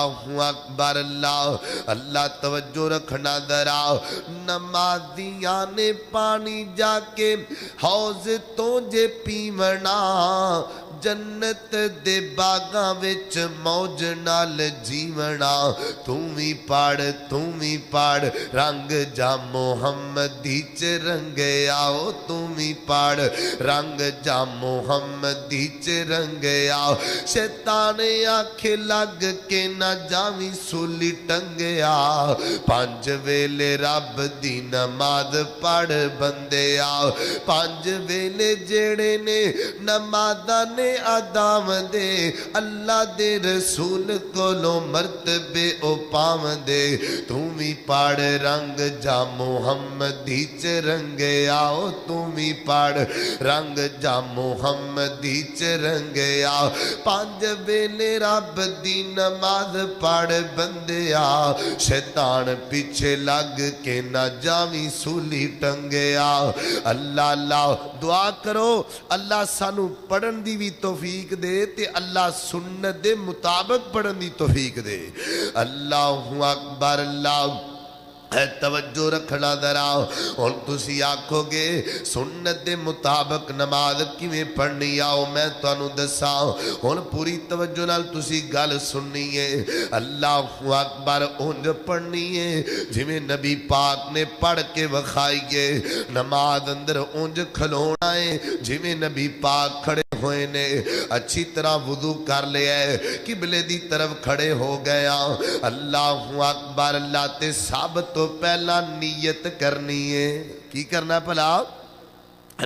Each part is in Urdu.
اللہ اکبر اللہ اللہ توجہ رکھنا ذرا نمازیاں نے پانی جا کے حوض تو جے پیونا جنت دے باغاں وچ موج نال جیونا تم ہی پاڑ رنگ جا محمدی چ رنگیا تم ہی پاڑ رنگ جا محمدی چ رنگیا شیطان آکھے لگ کے نہ جاویں سولی ٹنگیا پانچ ویلے رب دی نماز پڑھ بندیا پانچ ویلے جڑے نے نمازاں نے آدام دے اللہ دے رسول کولو مرتبے او پاو دے تم ہی پاڑ رنگ جا محمدی چ رنگیا تم ہی پاڑ رنگ جا محمدی چ رنگیا پانچ ویلے رب دی نماز پڑھ بندیا شیطان پیچھے لگ کے نہ جاویں سولی ٹنگیا اللہ اللہ دعا کرو اللہ سانو پڑھن دی بھی توفیق دے تے اللہ سنت دے مطابق پڑھن دی توفیق دے اللہ اکبر اللہ توجہ رکھنا ذرا اور تسی آکھو گے سنت دے مطابق نماز کیویں پڑھنی آؤ میں تانوں دساں ہن پوری توجہ نال تسی گل سننی ہے اللہ اکبر اونج پڑھنی ہے جویں نبی پاک نے پڑھ کے وکھائیے نماز اندر اونج کھلونا ہے جویں نبی پاک کھڑے ہوئے نے اچھی طرح وضو کر لیا ہے قبلے دی طرف کھڑے ہو گیا اللہ اکبر اللہ تے سب تو پہلا نیت کرنی ہے کی کرنا پلا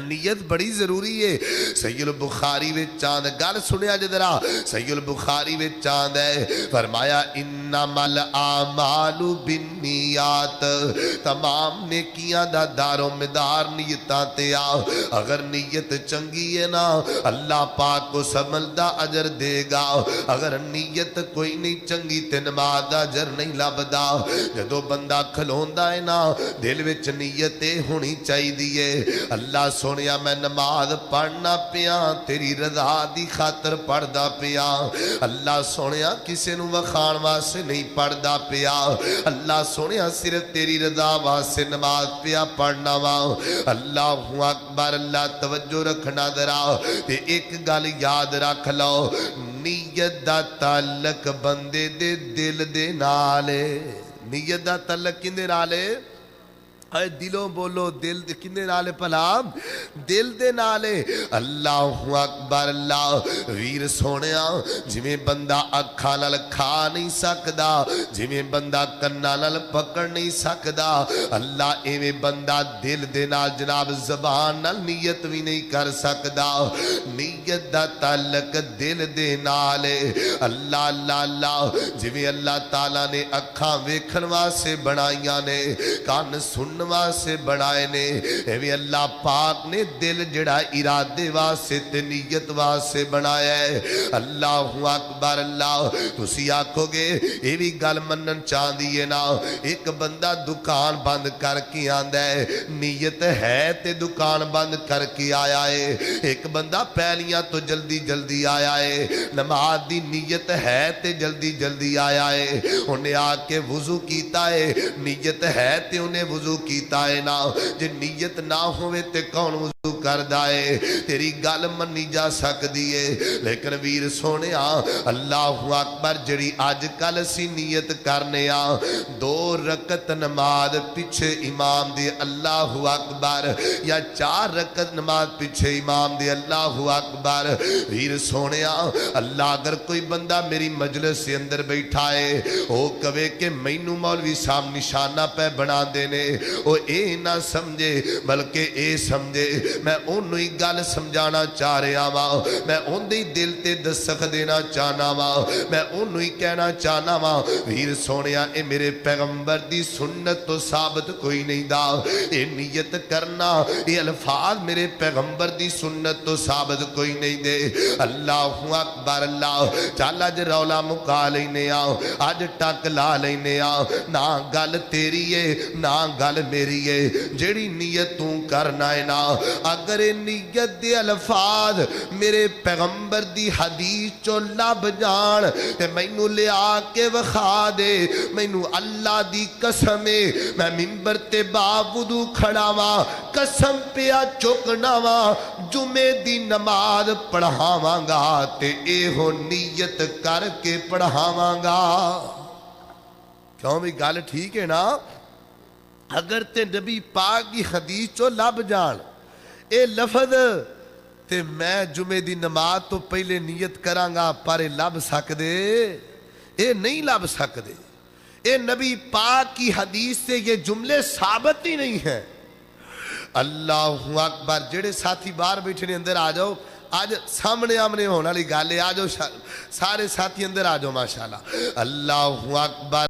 نیت بڑی ضروری ہے صحیح البخاری میں چاند گل سنیا جدرا صحیح البخاری میں چاند ہے فرمایا انما الاعمال بالنیات تمام نیکیاں دا دار و مدار نیتاں تے آ اگر نیت چنگی ہے نا اللہ پاک کو سمل دا اجر دے گا اگر نیت کوئی نہیں چنگی تے نماز دا اجر نہیں لبدا جدو بندہ کھلوندا ہے نا دل وچ نیت ہونی چاہیے اللہ سونیا میں نماز پڑھنا پیا تیری رضا دی خاطر پڑھدا پیا اللہ سونیا کسے نو وکھان واسطے نہیں پڑھدا پیا اللہ سونیا صرف تیری رضا واسطے نماز پیا پڑھنا وا اللہ اکبر اللہ توجہ رکھنا ذرا تے ایک گل یاد رکھ لو نیت دا تعلق بندے دے دل دے نال نیت دا تعلق کیندے نال اے دلوں بولو دل کنے نالے پلام دل دے نالے اللہ اکبر اللہ ویر سونیا جویں بندہ اکھاں نال کھا نہیں سکدا جویں بندہ کناں نال پکڑ نہیں سکدا اللہ ایویں بندہ دل دے نال جناب زبان نال نیت بھی نہیں کر سکدا نیت دا تعلق دل دے نالے اللہ اللہ اللہ جویں اللہ تعالیٰ نے اکھاں ویکھن واسطے بنائیاں نے کان سنن واسطے بنائے نے ایویں اللہ پاک نے دل جڑا ارادے واسطے تے نیت واسطے بنایا ہے اللہ اکبر اللہ تسی آکھو گے یہ بھی گل منن چاہندی ہے نا ایک بندہ دکان بند کر کے آندا ہے نیت ہے تے دکان بند کر کے آیا ہے ایک بندہ پہلیاں تو جلدی جلدی آیا ہے نماز دی نیت ہے تے جلدی جلدی آیا ہے انہیں آ کے وضو کیتا ہے نیت ہے تے انہیں وضو کیتا ہے نا جے نیت نہ ہوئے تے کون وضو کر دائے تیری گل منی جا سکتی ہے لیکن ویر سونے اللہ اکبر جڑی آج کل سی نیت کرنے دو رکعت نماز پیچھے امام دے اللہ اکبر یا 4 رکعت نماز پیچھے امام دے اللہ اکبر ویر سونے اللہ اگر کوئی بندہ میری مجلس سے اندر بیٹھا ہے وہ کہے کہ مینوں مولوی صاحب نشانہ پہ بنا دینے وہ اے نہ سمجھے بلکہ اے سمجھے میں انہوں ہی گل سمجھانا چاہ رہا وا میں اندھی دل تے دستخ دینا چاہنا وا میں انہوں ہی کہنا چاہنا وا ویر سونیا اے میرے پیغمبر دی سنت تو ثابت کوئی نہیں دا اے نیت کرنا اے الفاظ میرے پیغمبر دی سنت تو ثابت کوئی نہیں دے اللہ اکبر اللہ چل اج رولا مکا لینے اج ٹک لا لینے نہ گل تیری ہے نہ گل میری ہے جیڑی نیت تو کرنا ہے نا اگر نیت دے الفاظ میرے پیغمبر دی حدیث چو لب جان تے مینوں لے آ کے وخا دے مینوں اللہ دی قسم ہے میں منبر تے باوضو کھڑا وا قسم پیا چکنا وا جمعے دی نماز پڑھاواں گا تے اے ہو نیت کر کے پڑھاواں گا کیوں بھی گل ٹھیک ہے نا اگر تے نبی پاک کی حدیث چو لب جان اے لفظ تے میں جمعے دی نماز تو پہلے نیت کراں گا پر اے لب سکدے اے نہیں لب سکدے اے نبی پاک کی حدیث سے یہ جملے ثابت ہی نہیں ہیں اللہ اکبر جڑے ساتھی باہر بیٹھے نے اندر آ جاؤ آج سامنے آمنے ہونے والی گل ہے آ جاؤ سارے ساتھی اندر آ جاؤ ماشاءاللہ اللہ اکبر